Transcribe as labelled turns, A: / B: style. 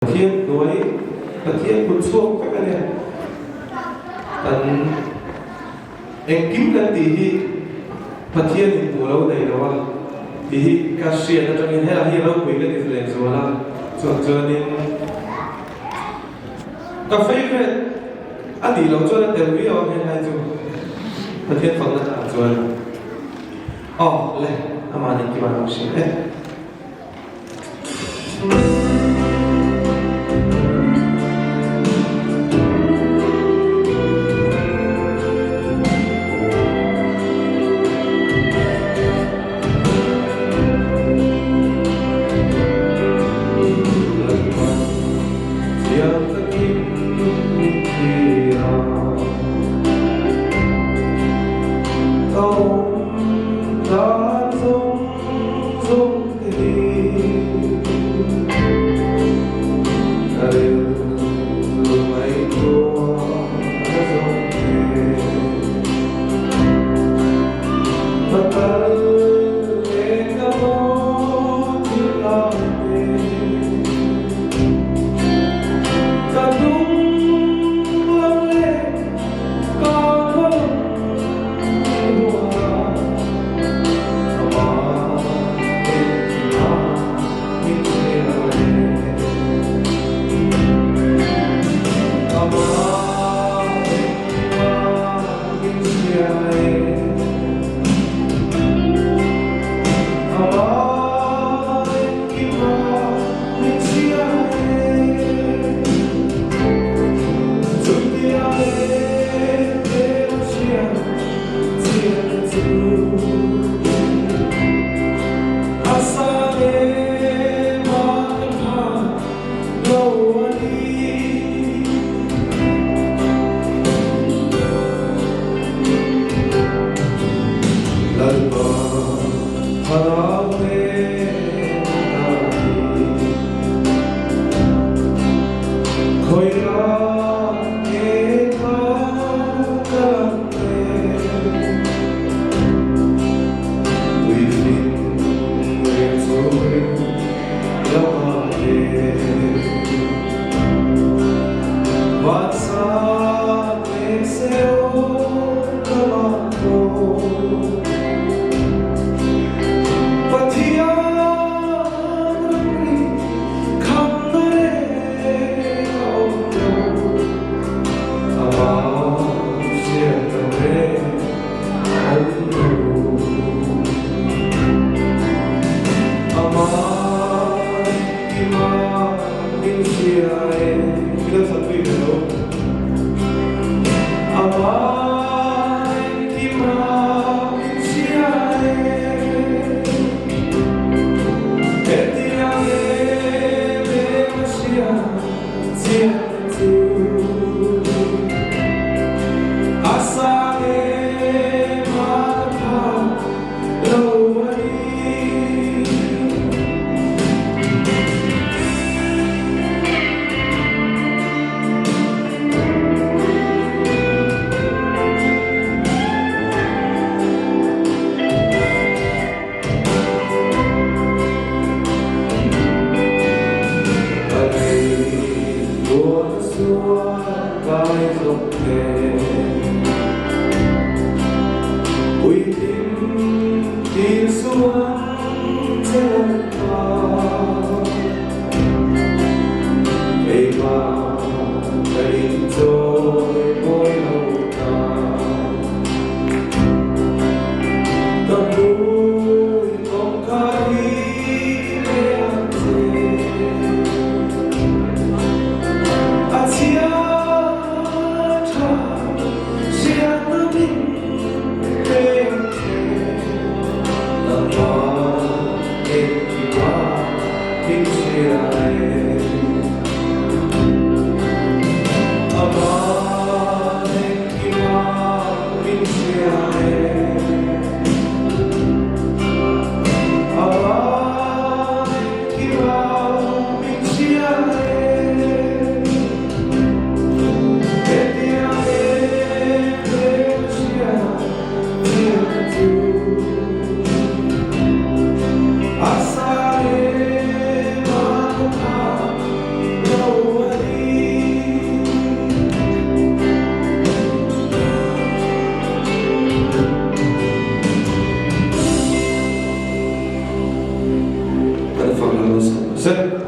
A: เทียบด้วยเทียบคุณช่วงกันเนี่ยอันเอ็งกิมกันดีที่พัทยาในบัวเราในระหว่างที่กาเซียนตอนนี้ให้เราคุยกันอิสราเอลส่วนละส่วนนี้กาแฟเนี่ยอดีตเราจวนเต็มวิวให้ให้จูพัทยาฝั่งนั้นจวนอ๋อเลยอามานี่กี่วันเราเชื่อ set